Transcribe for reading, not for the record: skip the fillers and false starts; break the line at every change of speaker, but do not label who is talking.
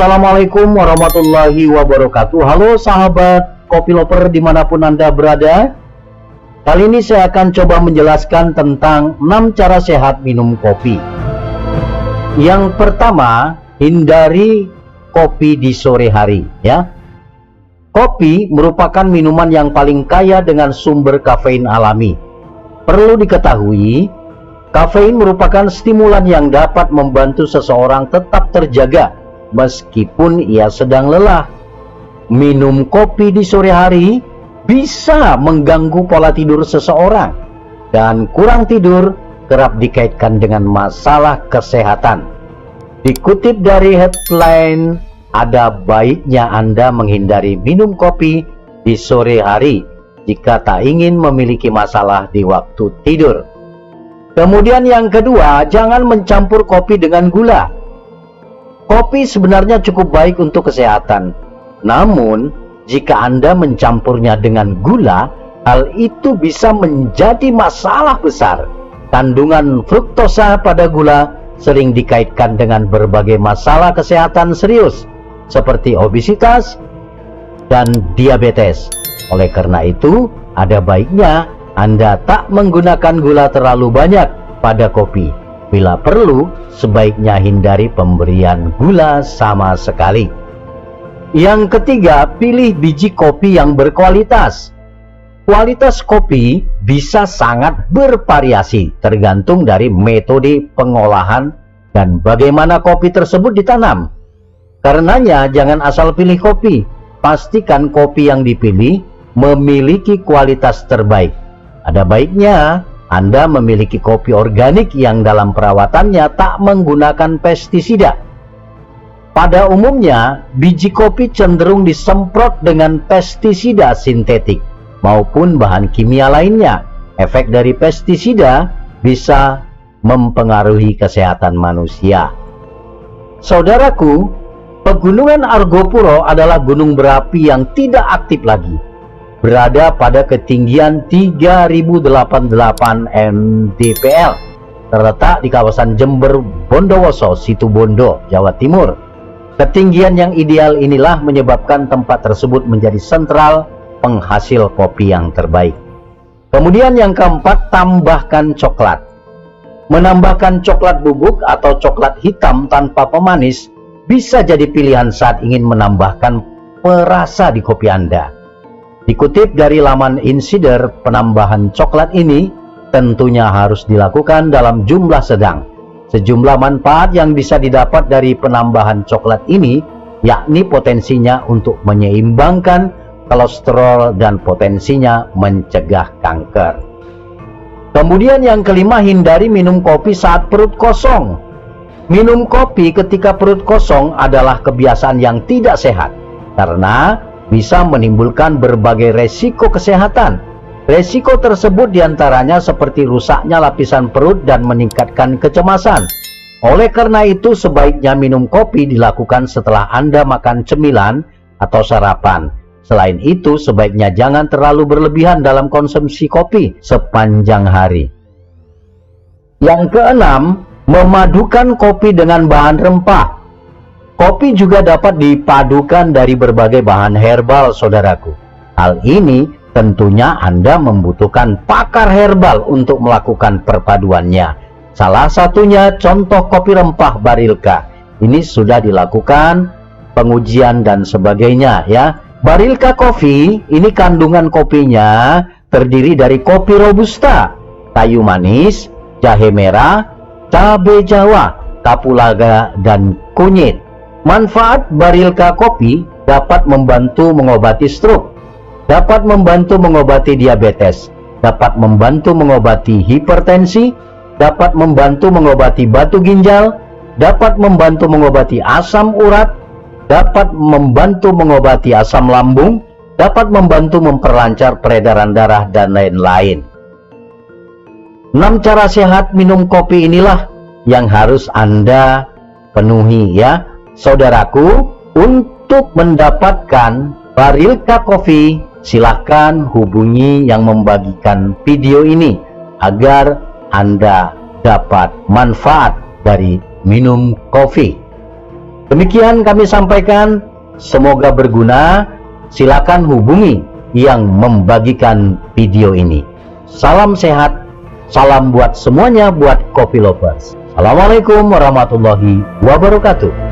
Assalamualaikum warahmatullahi wabarakatuh. Halo sahabat kopi lover dimanapun Anda berada. Kali ini saya akan coba menjelaskan tentang 6 cara sehat minum kopi. Yang pertama, hindari kopi di sore hari ya. Kopi merupakan minuman yang paling kaya dengan sumber kafein alami. Perlu diketahui, kafein merupakan stimulan yang dapat membantu seseorang tetap terjaga meskipun ia sedang lelah. Minum kopi di sore hari bisa mengganggu pola tidur seseorang, dan kurang tidur kerap dikaitkan dengan masalah kesehatan. Dikutip dari headline, ada baiknya Anda menghindari minum kopi di sore hari jika tak ingin memiliki masalah di waktu tidur. Kemudian yang kedua, jangan mencampur kopi dengan gula. Kopi sebenarnya cukup baik untuk kesehatan. Namun, jika Anda mencampurnya dengan gula, hal itu bisa menjadi masalah besar. Kandungan fruktosa pada gula sering dikaitkan dengan berbagai masalah kesehatan serius, seperti obesitas dan diabetes. Oleh karena itu, ada baiknya Anda tak menggunakan gula terlalu banyak pada kopi. Bila perlu, sebaiknya hindari pemberian gula sama sekali. Yang ketiga, pilih biji kopi yang berkualitas. Kualitas kopi bisa sangat bervariasi tergantung dari metode pengolahan dan bagaimana kopi tersebut ditanam. Karenanya, jangan asal pilih kopi. Pastikan kopi yang dipilih memiliki kualitas terbaik. Ada baiknya Anda memiliki kopi organik yang dalam perawatannya tak menggunakan pestisida. Pada umumnya, biji kopi cenderung disemprot dengan pestisida sintetik maupun bahan kimia lainnya. Efek dari pestisida bisa mempengaruhi kesehatan manusia. Saudaraku, Pegunungan Argopuro adalah gunung berapi yang tidak aktif lagi, berada pada ketinggian 3088 mdpl, terletak di kawasan Jember, Bondowoso, Situbondo, Jawa Timur. Ketinggian yang ideal inilah menyebabkan tempat tersebut menjadi sentral penghasil kopi yang terbaik. Kemudian yang keempat, tambahkan coklat. Menambahkan coklat bubuk atau coklat hitam tanpa pemanis bisa jadi pilihan saat ingin menambahkan perasa di kopi Anda. Dikutip dari laman Insider, penambahan coklat ini tentunya harus dilakukan dalam jumlah sedang. Sejumlah manfaat yang bisa didapat dari penambahan coklat ini, yakni potensinya untuk menyeimbangkan kolesterol dan potensinya mencegah kanker. Kemudian yang kelima, hindari minum kopi saat perut kosong. Minum kopi ketika perut kosong adalah kebiasaan yang tidak sehat, karena bisa menimbulkan berbagai resiko kesehatan. Resiko tersebut diantaranya seperti rusaknya lapisan perut dan meningkatkan kecemasan. Oleh karena itu, sebaiknya minum kopi dilakukan setelah Anda makan cemilan atau sarapan. Selain itu, sebaiknya jangan terlalu berlebihan dalam konsumsi kopi sepanjang hari. Yang keenam, memadukan kopi dengan bahan rempah. Kopi juga dapat dipadukan dari berbagai bahan herbal, saudaraku. Hal ini tentunya Anda membutuhkan pakar herbal untuk melakukan perpaduannya. Salah satunya contoh kopi rempah Barilka. Ini sudah dilakukan pengujian dan sebagainya ya. Barilka Coffee ini kandungan kopinya terdiri dari kopi robusta, kayu manis, jahe merah, cabai Jawa, kapulaga, dan kunyit. Manfaat Barilka Kopi dapat membantu mengobati stroke, dapat membantu mengobati diabetes, dapat membantu mengobati hipertensi, dapat membantu mengobati batu ginjal, dapat membantu mengobati asam urat, dapat membantu mengobati asam lambung, dapat membantu memperlancar peredaran darah, dan lain-lain. 6 cara sehat minum kopi inilah yang harus Anda penuhi ya. Saudaraku, untuk mendapatkan Barilka Coffee, silahkan hubungi yang membagikan video ini agar Anda dapat manfaat dari minum kopi. Demikian kami sampaikan, semoga berguna. Silakan hubungi yang membagikan video ini. Salam sehat, salam buat semuanya, buat Kopi Lovers. Assalamualaikum warahmatullahi wabarakatuh.